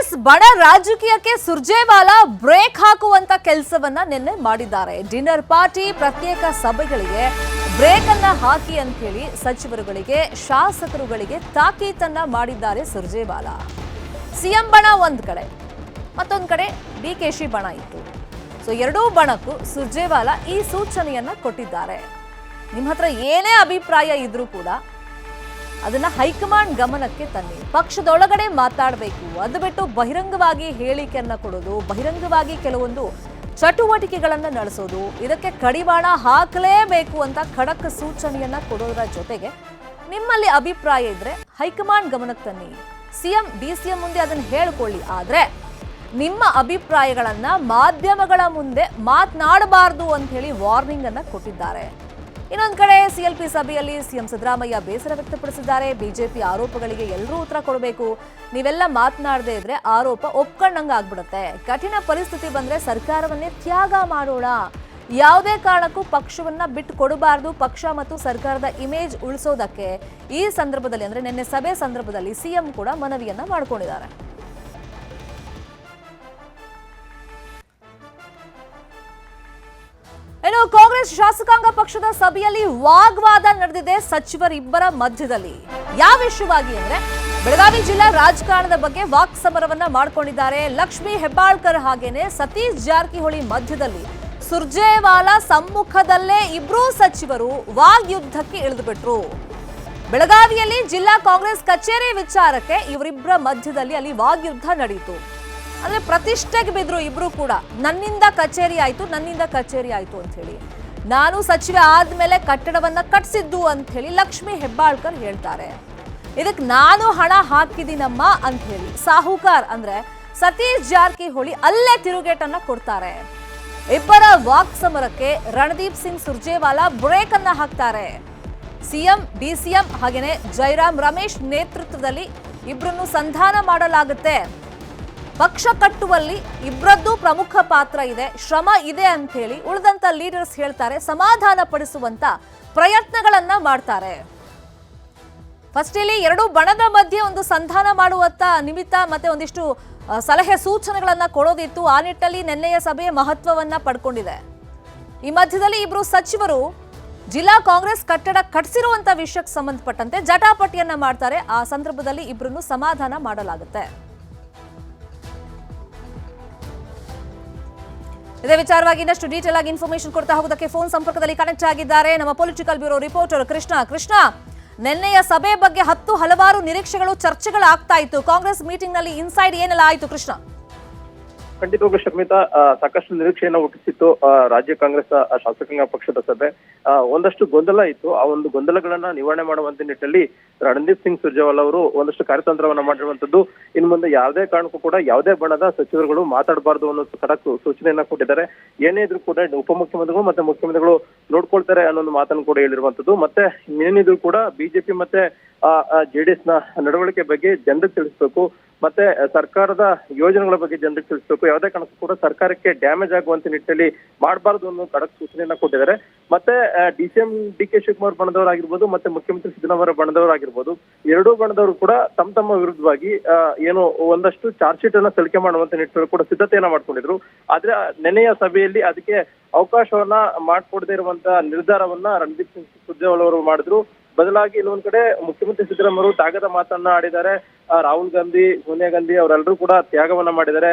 ಕಾಂಗ್ರೆಸ್ ಬಡ ರಾಜಕೀಯಕ್ಕೆ ಸುರ್ಜೇವಾಲಾ ಬ್ರೇಕ್ ಹಾಕುವಂತ ಕೆಲಸವನ್ನ ನಿನ್ನೆ ಮಾಡಿದ್ದಾರೆ. ಡಿನ್ನರ್ ಪಾರ್ಟಿ, ಪ್ರತ್ಯೇಕ ಸಭೆಗಳಿಗೆ ಬ್ರೇಕ್ ಅನ್ನ ಹಾಕಿ ಅಂತ ಹೇಳಿ ಸಚಿವರುಗಳಿಗೆ, ಶಾಸಕರುಗಳಿಗೆ ತಾಕೀತನ್ನ ಮಾಡಿದ್ದಾರೆ ಸುರ್ಜೇವಾಲಾ. ಸಿಎಂ ಬಣ ಒಂದ್ ಕಡೆ, ಮತ್ತೊಂದ್ ಕಡೆ ಡಿಕೆಶಿ ಬಣ ಇತ್ತು. ಸೊ ಎರಡೂ ಬಣಕ್ಕೂ ಸುರ್ಜೇವಾಲಾ ಈ ಸೂಚನೆಯನ್ನ ಕೊಟ್ಟಿದ್ದಾರೆ. ನಿಮ್ಮ ಹತ್ರ ಏನೇ ಅಭಿಪ್ರಾಯ ಇದ್ರೂ ಕೂಡ ಅದನ್ನ ಹೈಕಮಾಂಡ್ ಗಮನಕ್ಕೆ ತನ್ನಿ. ಪಕ್ಷದೊಳಗಡೆ ಮಾತಾಡಬೇಕು, ಅದು ಬಿಟ್ಟು ಬಹಿರಂಗವಾಗಿ ಹೇಳಿಕೆಯನ್ನ ಕೊಡೋದು, ಬಹಿರಂಗವಾಗಿ ಕೆಲವೊಂದು ಚಟುವಟಿಕೆಗಳನ್ನ ನಡೆಸೋದು, ಇದಕ್ಕೆ ಕಡಿವಾಣ ಹಾಕಲೇಬೇಕು ಅಂತ ಖಡಕ್ ಸೂಚನೆಯನ್ನ ಕೊಡೋದರ ಜೊತೆಗೆ ನಿಮ್ಮಲ್ಲಿ ಅಭಿಪ್ರಾಯ ಇದ್ರೆ ಹೈಕಮಾಂಡ್ ಗಮನಕ್ಕೆ ತನ್ನಿ. ಸಿಎಂ ಡಿಸಿಎಂ ಮುಂದೆ ಅದನ್ನ ಹೇಳ್ಕೊಳ್ಳಿ, ಆದ್ರೆ ನಿಮ್ಮ ಅಭಿಪ್ರಾಯಗಳನ್ನ ಮಾಧ್ಯಮಗಳ ಮುಂದೆ ಮಾತನಾಡಬಾರದು ಅಂತ ಹೇಳಿ ವಾರ್ನಿಂಗ್ ಅನ್ನ ಕೊಟ್ಟಿದ್ದಾರೆ. ಇನ್ನೊಂದು ಕಡೆ ಸಿಎಲ್ಪಿ ಸಭೆಯಲ್ಲಿ ಸಿಎಂ ಸಿದ್ದರಾಮಯ್ಯ ಬೇಸರ ವ್ಯಕ್ತಪಡಿಸಿದ್ದಾರೆ. ಬಿಜೆಪಿ ಆರೋಪಗಳಿಗೆ ಎಲ್ಲರೂ ಉತ್ತರ ಕೊಡಬೇಕು, ನೀವೆಲ್ಲ ಮಾತನಾಡದೇ ಇದ್ರೆ ಆರೋಪ ಒಪ್ಕೊಂಡಂಗೆ ಆಗ್ಬಿಡುತ್ತೆ. ಕಠಿಣ ಪರಿಸ್ಥಿತಿ ಬಂದ್ರೆ ಸರ್ಕಾರವನ್ನೇ ತ್ಯಾಗ ಮಾಡೋಣ, ಯಾವುದೇ ಕಾರಣಕ್ಕೂ ಪಕ್ಷವನ್ನ ಬಿಟ್ಟು ಕೊಡಬಾರದು. ಪಕ್ಷ ಮತ್ತು ಸರ್ಕಾರದ ಇಮೇಜ್ ಉಳಿಸೋದಕ್ಕೆ ಈ ಸಂದರ್ಭದಲ್ಲಿ ಅಂದ್ರೆ ನಿನ್ನೆ ಸಭೆ ಸಂದರ್ಭದಲ್ಲಿ ಸಿಎಂ ಕೂಡ ಮನವಿಯನ್ನ ಮಾಡಿಕೊಂಡಿದ್ದಾರೆ. ಇನ್ನು ಕಾಂಗ್ರೆಸ್ ಶಾಸಕಾಂಗ ಪಕ್ಷದ ಸಭೆಯಲ್ಲಿ ವಾಗ್ವಾದ ನಡೆದಿದೆ ಸಚಿವರಿಬ್ಬರ ಮಧ್ಯದಲ್ಲಿ. ಯಾವ ವಿಷಯವಾಗಿ ಅಂದ್ರೆ ಬೆಳಗಾವಿ ಜಿಲ್ಲಾ ರಾಜಕಾರಣದ ಬಗ್ಗೆ ವಾಕ್ ಸಮರವನ್ನ ಮಾಡಿಕೊಂಡಿದ್ದಾರೆ. ಲಕ್ಷ್ಮೀ ಹೆಬ್ಬಾಳ್ಕರ್ ಹಾಗೇನೆ ಸತೀಶ್ ಜಾರಕಿಹೊಳಿ ಮಧ್ಯದಲ್ಲಿ ಸುರ್ಜೇವಾಲಾ ಸಮ್ಮುಖದಲ್ಲೇ ಇಬ್ರೂ ಸಚಿವರು ವಾಗ್ಯುದ್ಧಕ್ಕೆ ಇಳಿದು ಬಿಟ್ರು. ಬೆಳಗಾವಿಯಲ್ಲಿ ಜಿಲ್ಲಾ ಕಾಂಗ್ರೆಸ್ ಕಚೇರಿ ವಿಚಾರಕ್ಕೆ ಇವರಿಬ್ಬರ ಮಧ್ಯದಲ್ಲಿ ಅಲ್ಲಿ ವಾಗ್ಯುದ್ಧ ನಡೆಯಿತು. ಅಂದ್ರೆ ಪ್ರತಿಷ್ಠೆಗೆ ಬಿದ್ರು ಇಬ್ರು ಕೂಡ. ನನ್ನಿಂದ ಕಚೇರಿ ಆಯ್ತು ಅಂತ ಹೇಳಿ, ನಾನು ಸಚಿವೆ ಆದ್ಮೇಲೆ ಕಟ್ಟಡವನ್ನ ಕಟ್ಸಿದ್ದು ಅಂತ ಹೇಳಿ ಲಕ್ಷ್ಮೀ ಹೆಬ್ಬಾಳ್ಕರ್ ಹೇಳ್ತಾರೆ. ಇದಕ್ಕೆ ನಾನು ಹಣ ಹಾಕಿದ್ದೀನಮ್ಮ ಅಂತ ಹೇಳಿ ಸಾಹುಕಾರ್ ಅಂದ್ರೆ ಸತೀಶ್ ಜಾರಕಿಹೊಳಿ ಅಲ್ಲೇ ತಿರುಗೇಟನ್ನ ಕೊಡ್ತಾರೆ. ಇಬ್ಬರ ವಾಕ್ ಸಮರಕ್ಕೆ ರಣದೀಪ್ ಸಿಂಗ್ ಸುರ್ಜೇವಾಲಾ ಬ್ರೇಕ್ ಅನ್ನ ಹಾಕ್ತಾರೆ. ಸಿಎಂ ಡಿಸಿಎಂ ಹಾಗೇನೆ ಜೈರಾಮ್ ರಮೇಶ್ ನೇತೃತ್ವದಲ್ಲಿ ಇಬ್ಬರನ್ನು ಸಂಧಾನ ಮಾಡಲಾಗುತ್ತೆ. ಪಕ್ಷ ಕಟ್ಟುವಲ್ಲಿ ಇಬ್ಬರದ್ದು ಪ್ರಮುಖ ಪಾತ್ರ ಇದೆ, ಶ್ರಮ ಇದೆ ಅಂತ ಹೇಳಿ ಉಳಿದಂತ ಲೀಡರ್ಸ್ ಹೇಳ್ತಾರೆ. ಸಮಾಧಾನ ಪಡಿಸುವಂತ ಪ್ರಯತ್ನಗಳನ್ನ ಮಾಡ್ತಾರೆ. ಫಸ್ಟ್ ಇಲ್ಲಿ ಎರಡು ಬಣದ ಮಧ್ಯೆ ಒಂದು ಸಂಧಾನ ಮಾಡುವಂತ ನಿಮಿತ್ತ ಮತ್ತೆ ಒಂದಿಷ್ಟು ಸಲಹೆ ಸೂಚನೆಗಳನ್ನ ಕೊಡೋದಿತ್ತು. ಆ ನಿಟ್ಟಲ್ಲಿ ನಿನ್ನೆಯ ಸಭೆಯ ಮಹತ್ವವನ್ನ ಪಡ್ಕೊಂಡಿದೆ. ಈ ಮಧ್ಯದಲ್ಲಿ ಇಬ್ರು ಸಚಿವರು ಜಿಲ್ಲಾ ಕಾಂಗ್ರೆಸ್ ಕಟ್ಟಡ ಕಟ್ಟಿಸಿರುವಂತ ವಿಷಯಕ್ಕೆ ಸಂಬಂಧಪಟ್ಟಂತೆ ಜಟಾಪಟಿಯನ್ನ ಮಾಡ್ತಾರೆ. ಆ ಸಂದರ್ಭದಲ್ಲಿ ಇಬ್ಬರನ್ನು ಸಮಾಧಾನ ಮಾಡಲಾಗುತ್ತೆ. ಇದೇ ವಿಚಾರವಾಗಿ ಇನ್ನಷ್ಟು ಡೀಟೇಲ್ ಆಗಿ ಇನ್ಫಾರ್ಮೇಶನ್ ಕೊಡ್ತಾ ಹೋಗೋದಕ್ಕೆ ಫೋನ್ ಸಂಪರ್ಕದಲ್ಲಿ ಕನೆಕ್ಟ್ ಆಗಿದ್ದಾರೆ ನಮ್ಮ ಪೊಲಿಟಿಕಲ್ ಬ್ಯೂರೋ ರಿಪೋರ್ಟರ್ ಕೃಷ್ಣ. ನಿನ್ನೆಯ ಸಭೆ ಬಗ್ಗೆ ಹಲವಾರು ನಿರೀಕ್ಷೆಗಳು, ಚರ್ಚೆಗಳು ಆಗ್ತಾ ಇತ್ತು. ಕಾಂಗ್ರೆಸ್ ಮೀಟಿಂಗ್ ನಲ್ಲಿ ಇನ್ಸೈಡ್ ಏನೆಲ್ಲ ಆಯ್ತು ಕೃಷ್ಣ? ಖಂಡಿತವಾಗ್ಲೂ ಶರ್ಮಿತಾ, ಸಾಕಷ್ಟು ನಿರೀಕ್ಷೆಯನ್ನು ಹುಟ್ಟಿಸಿತ್ತು ರಾಜ್ಯ ಕಾಂಗ್ರೆಸ್ ಶಾಸಕಾಂಗ ಪಕ್ಷದ ಸಭೆ. ಒಂದಷ್ಟು ಗೊಂದಲ ಇತ್ತು. ಆ ಒಂದು ಗೊಂದಲಗಳನ್ನ ನಿವಾರಣೆ ಮಾಡುವಂತ ನಿಟ್ಟಿನಲ್ಲಿ ರಣದೀಪ್ ಸಿಂಗ್ ಸುರ್ಜೇವಾಲಾ ಅವರು ಒಂದಷ್ಟು ಕಾರ್ಯತಂತ್ರವನ್ನ ಮಾಡಿರುವಂತದ್ದು. ಇನ್ನು ಮುಂದೆ ಯಾವುದೇ ಕಾರಣಕ್ಕೂ ಕೂಡ ಯಾವುದೇ ಬಣದ ಸಚಿವರುಗಳು ಮಾತಾಡಬಾರ್ದು ಅನ್ನೋ ಖಡಕ್ ಸೂಚನೆಯನ್ನ ಕೊಟ್ಟಿದ್ದಾರೆ. ಏನೇ ಇದ್ರು ಕೂಡ ಉಪಮುಖ್ಯಮಂತ್ರಿಗಳು ಮತ್ತೆ ಮುಖ್ಯಮಂತ್ರಿಗಳು ನೋಡ್ಕೊಳ್ತಾರೆ ಅನ್ನೋ ಒಂದು ಮಾತನ್ನು ಕೂಡ ಹೇಳಿರುವಂತದ್ದು. ಮತ್ತೆ ಇನ್ನೇನಿದ್ರು ಕೂಡ ಬಿಜೆಪಿ ಮತ್ತೆ ಜೆಡಿಎಸ್ ನ ನಡವಳಿಕೆ ಬಗ್ಗೆ ಜನರಿಗೆ ತಿಳಿಸಬೇಕು, ಮತ್ತೆ ಸರ್ಕಾರದ ಯೋಜನೆಗಳ ಬಗ್ಗೆ ಜನರಿಗೆ ತಿಳಿಸಬೇಕು. ಯಾವುದೇ ಕಾರಣಕ್ಕೂ ಕೂಡ ಸರ್ಕಾರಕ್ಕೆ ಡ್ಯಾಮೇಜ್ ಆಗುವಂತ ನಿಟ್ಟಿನಲ್ಲಿ ಮಾಡಬಾರದು ಅನ್ನೋ ಖಡಕ್ ಸೂಚನೆಯನ್ನ ಕೊಟ್ಟಿದ್ದಾರೆ. ಮತ್ತೆ ಡಿಸಿಎಂ ಡಿಕೆ ಶಿವಕುಮಾರ್ ಬಣದವರಾಗಿರ್ಬೋದು, ಮತ್ತೆ ಮುಖ್ಯಮಂತ್ರಿ ಸಿದ್ದರಾಮಯ್ಯ ಬಣದವರಾಗಿರ್ಬೋದು, ಎರಡೂ ಬಣದವರು ಕೂಡ ತಮ್ಮ ವಿರುದ್ಧವಾಗಿ ಏನು ಒಂದಷ್ಟು ಚಾರ್ಜ್ ಶೀಟ್ ಅನ್ನ ಸಲ್ಲಿಕೆ ಮಾಡುವಂತ ನಿಟ್ಟಿನಲ್ಲಿ ಕೂಡ ಸಿದ್ಧತೆಯನ್ನ ಮಾಡ್ಕೊಂಡಿದ್ರು. ಆದ್ರೆ ನೆನೆಯ ಸಭೆಯಲ್ಲಿ ಅದಕ್ಕೆ ಅವಕಾಶವನ್ನ ಮಾಡ್ಕೊಡದೇ ಇರುವಂತ ನಿರ್ಧಾರವನ್ನ ರಣದೀಪ್ ಸಿಂಗ್ ಸುರ್ಜೇವಾಲಾ ಅವರು ಮಾಡಿದ್ರು. ಬದಲಾಗಿ ಇನ್ನೊಂದ್ ಕಡೆ ಮುಖ್ಯಮಂತ್ರಿ ಸಿದ್ದರಾಮಯ್ಯ ಅವರು ತ್ಯಾಗದ ಮಾತನ್ನ ಆಡಿದ್ದಾರೆ. ರಾಹುಲ್ ಗಾಂಧಿ, ಸೋನಿಯಾ ಗಾಂಧಿ ಅವರೆಲ್ಲರೂ ಕೂಡ ತ್ಯಾಗವನ್ನ ಮಾಡಿದ್ದಾರೆ.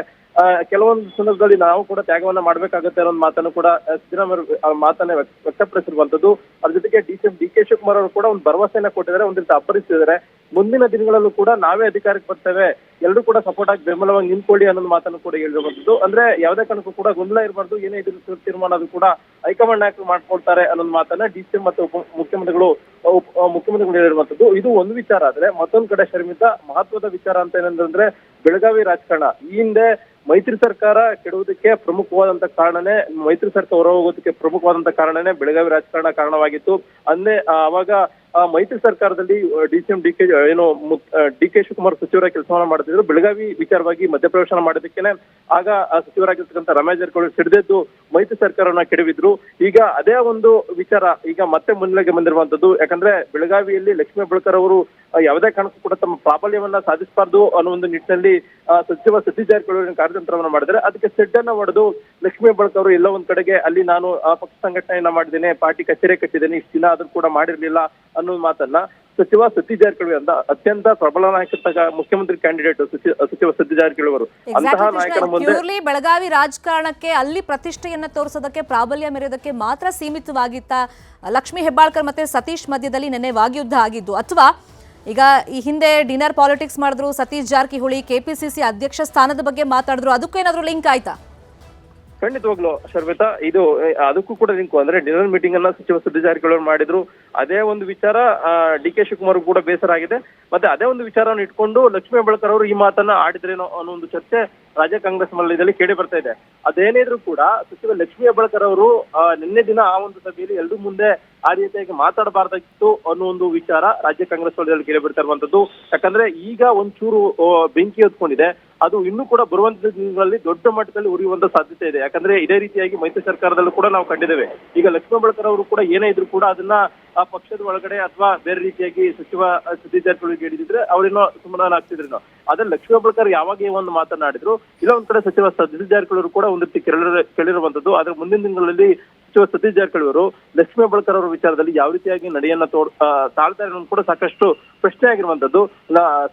ಕೆಲವೊಂದು ಸಂದರ್ಭದಲ್ಲಿ ನಾವು ಕೂಡ ತ್ಯಾಗವನ್ನ ಮಾಡ್ಬೇಕಾಗುತ್ತೆ ಅನ್ನೋ ಒಂದು ಮಾತನ್ನು ಕೂಡ ಸಿದ್ದರಾಮಯ್ಯ ಮಾತನ್ನ ವ್ಯಕ್ತಪಡಿಸಿರುವಂತದ್ದು. ಅದ್ರ ಜೊತೆಗೆ ಡಿಸಿಎಂ ಡಿಕೆ ಶಿವಕುಮಾರ್ ಅವರು ಕೂಡ ಒಂದು ಭರವಸೆಯನ್ನ ಕೊಟ್ಟಿದ್ದಾರೆ, ಒಂದ್ ರೀತಿ ಅಬ್ಬರಿಸಿದ್ದಾರೆ. ಮುಂದಿನ ದಿನಗಳಲ್ಲೂ ಕೂಡ ನಾವೇ ಅಧಿಕಾರಕ್ಕೆ ಬರ್ತೇವೆ, ಎಲ್ಲರೂ ಕೂಡ ಸಪೋರ್ಟ್ ಆಗಿ ಬೆಂಬಲವಾಗಿ ನಿಂತ್ಕೊಳ್ಳಿ ಅನ್ನೋ ಮಾತನ್ನು ಕೂಡ ಹೇಳಿರುವಂತದ್ದು. ಅಂದ್ರೆ ಯಾವುದೇ ಕಾರಣಕ್ಕೂ ಕೂಡ ಗೊಂದಲ ಇರಬಾರ್ದು, ಏನೇ ಇದ್ರು ತೀರ್ಮಾನ ಅದು ಕೂಡ ಹೈಕಮಾಂಡ್ ನಾಯಕರು ಮಾಡ್ಕೊಳ್ತಾರೆ ಅನ್ನೋ ಮಾತನ್ನ ಡಿಸಿಎಂ ಮತ್ತು ಮುಖ್ಯಮಂತ್ರಿಗಳು ಹೇಳಿರುವಂತದ್ದು. ಇದು ಒಂದು ವಿಚಾರ. ಆದ್ರೆ ಮತ್ತೊಂದ್ ಕಡೆ ಶರ್ಮಿತಾ, ಮಹತ್ವದ ವಿಚಾರ ಅಂತ ಏನಂದ್ರೆ ಬೆಳಗಾವಿ ರಾಜಕಾರಣ. ಈ ಹಿಂದೆ ಮೈತ್ರಿ ಸರ್ಕಾರ ಕೆಡುವುದಕ್ಕೆ ಪ್ರಮುಖವಾದಂತ ಕಾರಣನೇ, ಮೈತ್ರಿ ಸರ್ಕಾರ ಹೊರ ಹೋಗೋದಕ್ಕೆ ಪ್ರಮುಖವಾದಂತ ಕಾರಣನೇ ಬೆಳಗಾವಿ ರಾಜಕಾರಣ ಕಾರಣವಾಗಿತ್ತು. ಅವಾಗ ಮೈತ್ರಿ ಸರ್ಕಾರದಲ್ಲಿ DCM ಡಿ.ಕೆ ಶಿವಕುಮಾರ್ ಸಚಿವರ ಕೆಲಸವನ್ನ ಮಾಡ್ತಿದ್ರು. ಬೆಳಗಾವಿ ವಿಚಾರವಾಗಿ ಮಧ್ಯಪ್ರವೇಶ ಮಾಡೋದಕ್ಕೇನೆ ಆಗ ಸಚಿವರಾಗಿರ್ತಕ್ಕಂಥ ರಮೇಶ್ ಜಾರಕಿಹೊಳಿ ಸಿಡಿದೆದ್ದು ಮೈತ್ರಿ ಸರ್ಕಾರವನ್ನ ಕೆಡವಿದ್ರು. ಈಗ ಅದೇ ಒಂದು ವಿಚಾರ ಈಗ ಮತ್ತೆ ಮುನ್ನೆಲೆಗೆ ಬಂದಿರುವಂತದ್ದು. ಯಾಕಂದ್ರೆ ಬೆಳಗಾವಿಯಲ್ಲಿ ಲಕ್ಷ್ಮೀ ಹೆಬ್ಬಾಳ್ಕರ್ ಅವರು ಯಾವುದೇ ಕಾರಣಕ್ಕೂ ಕೂಡ ತಮ್ಮ ಪ್ರಾಬಲ್ಯವನ್ನ ಸಾಧಿಸಬಾರ್ದು ಅನ್ನೋ ಒಂದು ನಿಟ್ಟಿನಲ್ಲಿ ಸಚಿವ ಸತೀಶ್ ಜಾರಕಿಹೊಳಿ ಕಾರ್ಯತಂತ್ರವನ್ನ ಮಾಡಿದ್ರೆ ಅದಕ್ಕೆ ಸೆಡ್ಡನ್ನ ಹೊಡೆದು ಲಕ್ಷ್ಮೀ ಹೆಬ್ಬಾಳ್ಕರ್ ಅವರು ಎಲ್ಲ ಒಂದ್ ಕಡೆಗೆ ಅಲ್ಲಿ ನಾನು ಪಕ್ಷ ಸಂಘಟನೆಯನ್ನ ಮಾಡಿದ್ದೇನೆ, ಪಾರ್ಟಿ ಕಚೇರಿ ಕಟ್ಟಿದ್ದೇನೆ, ಇಷ್ಟು ದಿನ ಆದ್ರೂ ಕೂಡ ಮಾಡಿರ್ಲಿಲ್ಲ ಅನ್ನೋ ಮಾತನ್ನ ಸಚಿವ ಸತೀಶ್ ಜಾರಕಿಹೊಳಿ ಅಂತ ಅತ್ಯಂತ ಪ್ರಬಲ ನಾಯಕ ಮುಖ್ಯಮಂತ್ರಿ ಕ್ಯಾಂಡಿಡೇಟ್ ಸಚಿವ ಸತೀಶ್ ಜಾರಕಿಹೊಳಿ ಅವರು ಅಂತಹ ನಾಯಕರ ಮುಂದೆ ಪ್ಯೂರ್ಲಿ ಬೆಳಗಾವಿ ರಾಜಕಾರಣಕ್ಕೆ ಅಲ್ಲಿ ಪ್ರತಿಷ್ಠೆಯನ್ನ ತೋರಿಸೋದಕ್ಕೆ ಪ್ರಾಬಲ್ಯ ಮೆರೆಯೋದಕ್ಕೆ ಮಾತ್ರ ಸೀಮಿತವಾಗಿತ್ತ ಲಕ್ಷ್ಮೀ ಹೆಬ್ಬಾಳ್ಕರ್ ಮತ್ತೆ ಸತೀಶ್ ಮಧ್ಯದಲ್ಲಿ ನಿನ್ನೆ ವಾಗ್ಯುದ್ಧ ಆಗಿದ್ದು, ಅಥವಾ ಈಗ ಈ ಹಿಂದೆ ಡಿನ್ನರ್ ಪಾಲಿಟಿಕ್ಸ್ ಮಾಡಿದ್ರು, ಸತೀಶ್ ಜಾರಕಿಹೊಳಿ ಕೆಪಿಸಿಸಿ ಅಧ್ಯಕ್ಷ ಸ್ಥಾನದ ಬಗ್ಗೆ ಮಾತಾಡಿದ್ರು, ಅದಕ್ಕೂ ಏನಾದ್ರು ಲಿಂಕ್ ಆಯ್ತಾ? ಖಂಡಿತವಾಗ್ಲು ಶರ್ಮಿತಾ, ಇದು ಅದಕ್ಕೂ ಕೂಡ ಲಿಂಕು. ಅಂದ್ರೆ ಡಿನ್ನರ್ ಮೀಟಿಂಗ್ ಅನ್ನ ಸಚಿವ ಸತೀಶ್ ಜಾರಕಿಹೊಳಿ ಮಾಡಿದ್ರು. ಅದೇ ಒಂದು ವಿಚಾರ ಡಿ.ಕೆ ಶಿವಕುಮಾರ್ ಕೂಡ ಬೇಸರ ಆಗಿದೆ. ಮತ್ತೆ ಅದೇ ಒಂದು ವಿಚಾರವನ್ನು ಇಟ್ಕೊಂಡು ಲಕ್ಷ್ಮೀ ಹೆಬ್ಬಾಳ್ಕರ್ ಅವರು ಈ ಮಾತನ್ನ ಆಡಿದ್ರೇನೋ ಅನ್ನೋ ಒಂದು ಚರ್ಚೆ ರಾಜ್ಯ ಕಾಂಗ್ರೆಸ್ ವಲಯದಲ್ಲಿ ಕೇಳಿ ಬರ್ತಾ ಇದೆ. ಅದೇನಿದ್ರು ಕೂಡ ಸಚಿವ ಲಕ್ಷ್ಮೀ ಹೆಬ್ಬಾಳ್ಕರ್ ಅವರು ನಿನ್ನೆ ದಿನ ಆ ಒಂದು ಸಭೆಯಲ್ಲಿ ಎಲ್ಲರೂ ಮುಂದೆ ಆ ರೀತಿಯಾಗಿ ಮಾತಾಡಬಾರ್ದಾಗಿತ್ತು ಅನ್ನೋ ಒಂದು ವಿಚಾರ ರಾಜ್ಯ ಕಾಂಗ್ರೆಸ್ ವಲಯದಲ್ಲಿ ಕೇಳಿ ಬರ್ತಾ ಇರುವಂತದ್ದು. ಯಾಕಂದ್ರೆ ಈಗ ಒಂಚೂರು ಬೆಂಕಿ ಹೊತ್ಕೊಂಡಿದೆ, ಅದು ಇನ್ನೂ ಕೂಡ ಬರುವಂತ ದಿನಗಳಲ್ಲಿ ದೊಡ್ಡ ಮಟ್ಟದಲ್ಲಿ ಉರಿಯುವಂತ ಸಾಧ್ಯತೆ ಇದೆ. ಯಾಕಂದ್ರೆ ಇದೇ ರೀತಿಯಾಗಿ ಮೈತ್ರಿ ಸರ್ಕಾರದಲ್ಲೂ ಕೂಡ ನಾವು ಕಂಡಿದ್ದೇವೆ. ಈಗ ಲಕ್ಷ್ಮೀ ಹೆಬ್ಬಾಳ್ಕರ್ ಅವರು ಕೂಡ ಏನೇ ಇದ್ರು ಕೂಡ ಅದನ್ನ ಆ ಪಕ್ಷದ ಒಳಗಡೆ ಅಥವಾ ಬೇರೆ ರೀತಿಯಾಗಿ ಸಚಿವ ಸತೀಶ್ ಜಾರಕಿಹೊಳಿಗೆ ಹೇಳಿದ್ರೆ ಅವ್ರೇನೋ ಸುಮ್ಮನೆ ಆಗ್ತಿದ್ರು. ಆದ್ರೆ ಲಕ್ಷ್ಮೀ ಹೆಬ್ಬಾಳ್ಕರ್ ಯಾವಾಗ ಈ ಒಂದು ಮಾತನಾಡಿದ್ರು, ಇಲ್ಲ ಒಂದ್ ಕಡೆ ಸಚಿವ ಸತೀಶ್ ಜಾರಕಿಹೊಳಿ ಕೂಡ ಒಂದು ರೀತಿ ಕೇಳಿರುವಂತದ್ದು. ಆದ್ರೆ ಮುಂದಿನ ದಿನಗಳಲ್ಲಿ ಸಚಿವ ಸತೀಶ್ ಜಾರಕಿಹೊಳಿ ಅವರು ಲಕ್ಷ್ಮೀ ಹೆಬ್ಬಾಳ್ಕರ್ ಅವರ ವಿಚಾರದಲ್ಲಿ ಯಾವ ರೀತಿಯಾಗಿ ನಡೆಯನ್ನ ತಾಳ್ತಾರೆ ಅನ್ನೋದು ಕೂಡ ಸಾಕಷ್ಟು ಪ್ರಶ್ನೆ ಆಗಿರುವಂತದ್ದು.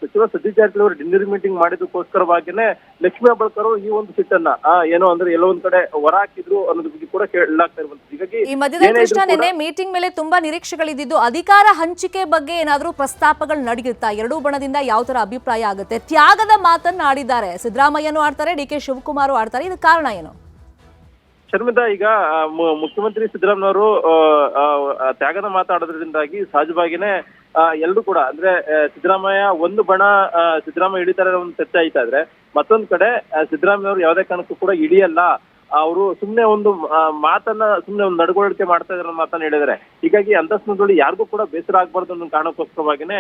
ಸಚಿವ ಸತೀಶ್ ಜಾರಕಿಹೊಳಿ ಅವರು ಡಿನ್ನರ್ ಮೀಟಿಂಗ್ ಮಾಡಿದಕ್ಕೋಸ್ಕರವಾಗಿನೇ ಲಕ್ಷ್ಮೀ ಹೆಬ್ಬಾಳ್ಕರ್ ಅವರು ಈ ಒಂದು ಸಿಟ್ಟನ್ನ ಏನೋ ಅಂದ್ರೆ ಎಲ್ಲೋ ಒಂದ್ ಕಡೆ ಹೊರ ಹಾಕಿದ್ರು ಅನ್ನೋದ್ರ ಬಗ್ಗೆ ಕೂಡ ಕೇಳಲಾಗ್ತಾ ಇರುವಂತದ್ದು. ಹೀಗಾಗಿ ಈ ಮಧ್ಯದಲ್ಲಿ ಕೃಷ್ಣ ನಿನ್ನೆ ಮೀಟಿಂಗ್ ಮೇಲೆ ತುಂಬಾ ನಿರೀಕ್ಷೆಗಳಿದ್ದು, ಅಧಿಕಾರ ಹಂಚಿಕೆ ಬಗ್ಗೆ ಏನಾದ್ರೂ ಪ್ರಸ್ತಾಪಗಳು ನಡೆಯುತ್ತಾ? ಎರಡೂ ಬಣದಿಂದ ಯಾವ ತರ ಅಭಿಪ್ರಾಯ ಆಗುತ್ತೆ? ತ್ಯಾಗದ ಮಾತನ್ನ ಆಡಿದ್ದಾರೆ, ಸಿದ್ದರಾಮಯ್ಯನೂ ಆಡ್ತಾರೆ, ಡಿ.ಕೆ ಶಿವಕುಮಾರ್ ಆಡ್ತಾರೆ. ಇದು ಕಾರಣ ಏನು? ಶರ್ಮಿತಾ, ಈಗ ಮುಖ್ಯಮಂತ್ರಿ ಸಿದ್ದರಾಮಯ್ಯವರು ತ್ಯಾಗದ ಮಾತಾಡೋದ್ರಿಂದಾಗಿ ಸಹಜವಾಗಿನೇ ಎಲ್ಲರೂ ಕೂಡ ಅಂದ್ರೆ ಸಿದ್ದರಾಮಯ್ಯ ಒಂದು ಬಣ ಸಿದ್ದರಾಮಯ್ಯ ಹಿಡಿತಾರೆ ಒಂದು ಚರ್ಚೆ ಆಯ್ತಾ ಇದ್ರೆ, ಮತ್ತೊಂದ್ ಕಡೆ ಸಿದ್ದರಾಮಯ್ಯ ಅವರು ಯಾವುದೇ ಕಾರಣಕ್ಕೂ ಕೂಡ ಹಿಡಿಯಲ್ಲ, ಅವರು ಸುಮ್ನೆ ಒಂದು ಮಾತನ್ನ ಸುಮ್ನೆ ಒಂದು ನಡವಳಿಕೆ ಮಾಡ್ತಾ ಇದಾರೆ ಮಾತನ್ನ ಹೇಳಿದ್ದಾರೆ. ಹೀಗಾಗಿ ಅಂತ ಸಂದರ್ಭದಲ್ಲಿ ಯಾರಿಗೂ ಕೂಡ ಬೇಸರ ಆಗ್ಬಾರ್ದು ಅನ್ನೋ ಕಾರಣಕ್ಕೋಸ್ಕರವಾಗಿನೇ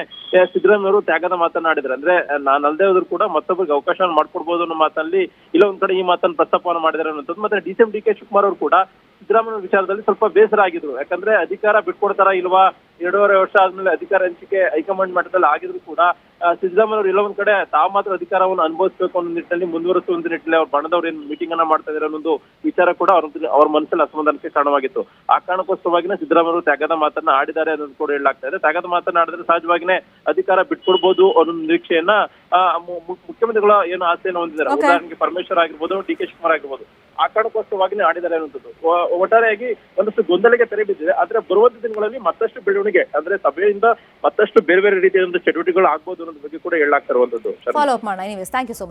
ಸಿದ್ದರಾಮಯ್ಯ ಅವರು ತ್ಯಾಗದ ಮಾತನಾಡಿದ್ರು. ಅಂದ್ರೆ ನಾನಲ್ದೇ ಹೋದ್ರು ಕೂಡ ಮತ್ತೊಬ್ಬರಿಗೆ ಅವಕಾಶ ಮಾಡ್ಕೊಡ್ಬೋದು ಅನ್ನೋ ಮಾತಲ್ಲಿ ಇಲ್ಲ ಒಂದ್ ಕಡೆ ಈ ಮಾತನ್ನ ಪ್ರಸ್ತಾಪವನ್ನು ಮಾಡಿದಾರೆ ಅನ್ನೋದು. ಮತ್ತೆ DCM ಡಿ.ಕೆ ಶಿವಕುಮಾರ್ ಅವರು ಕೂಡ ಸಿದ್ದರಾಮಯ್ಯ ವಿಚಾರದಲ್ಲಿ ಸ್ವಲ್ಪ ಬೇಸರ ಆಗಿದ್ರು. ಯಾಕಂದ್ರೆ ಅಧಿಕಾರ ಬಿಟ್ಕೊಡ್ತಾರ ಇಲ್ವಾ, 2.5 ವರ್ಷ ಆದ್ಮೇಲೆ ಅಧಿಕಾರ ಹಂಚಿಕೆ ಹೈಕಮಾಂಡ್ ಮಟ್ಟದಲ್ಲಿ ಆಗಿದ್ರು ಕೂಡ ಸಿದ್ದರಾಮಯ್ಯ ಅವರು ಎಲ್ಲ ಒಂದ್ ಕಡೆ ತಾವು ಮಾತ್ರ ಅಧಿಕಾರವನ್ನು ಅನುಭವಿಸಬೇಕು ಅನ್ನೋ ನಿಟ್ಟಿನಲ್ಲಿ ಮುಂದುವರಿಸುವ ಒಂದು ನಿಟ್ಟಿನಲ್ಲಿ ಅವ್ರ ಬಣದವ್ರು ಏನ್ ಮೀಟಿಂಗ್ ಅನ್ನ ಮಾಡ್ತಾ ಇದಾರೆ ಅನ್ನೊಂದು ವಿಚಾರ ಕೂಡ ಅವ್ರ ಮನಸ್ಸಲ್ಲಿ ಅಸಮಾಧಾನಕ್ಕೆ ಕಾರಣವಾಗಿತ್ತು. ಆ ಕಾರಣಕ್ಕೋಸ್ಕರವಾಗಿನೇ ಸಿದ್ದರಾಮಯ್ಯ ಅವರು ತ್ಯಾಗದ ಮಾತನ್ನ ಆಡಿದ್ದಾರೆ ಅನ್ನೋದು ಕೂಡ ಹೇಳಲಾಗ್ತಾ ಇದೆ. ತ್ಯಾಗದ ಮಾತನ್ನ ಆಡಿದ್ರೆ ಸಹಜವಾಗಿನೇ ಅಧಿಕಾರ ಬಿಟ್ಕೊಡ್ಬೋದು ಅನ್ನೋ ನಿರೀಕ್ಷೆಯನ್ನ ಮುಖ್ಯಮಂತ್ರಿಗಳ ಏನು ಆಸೆಯನ್ನು ಹೊಂದಿದ್ದಾರೆ. ಉದಾಹರಣೆಗೆ ಪರಮೇಶ್ವರ್ ಆಗಿರ್ಬೋದು, ಡಿ.ಕೆ ಶಿವಕುಮಾರ್ ಆಗಿರ್ಬೋದು, ಆ ಕಾರಣಕ್ಕೋಸ್ಕರವಾಗಿನೇ ಆಡಿದ್ದಾರೆ ಅನ್ನುವಂಥದ್ದು. ಒಟ್ಟಾರೆಯಾಗಿ ಒಂದಷ್ಟು ಗೊಂದಲಕ್ಕೆ ತೆರೆ ಬಿದ್ದಿದೆ. ಆದ್ರೆ ಬರುವಂತ ದಿನಗಳಲ್ಲಿ ಮತ್ತಷ್ಟು ಬೆಳವಣಿಗೆ ಅಂದ್ರೆ ಸಭೆಯಿಂದ ಮತ್ತಷ್ಟು ಬೇರೆ ಬೇರೆ ರೀತಿಯ ಒಂದು ಚಟುವಟಿಕೆಗಳು ಆಗ್ಬೋದು ಅನ್ನೋದ್ರ ಬಗ್ಗೆ ಕೂಡ ಹೇಳಲಾಗ್ತಾ ಇರುವಂತದ್ದು. ಫಾಲೋ ಅಪ್ ಮಾಡೋಣ. Thank you so much.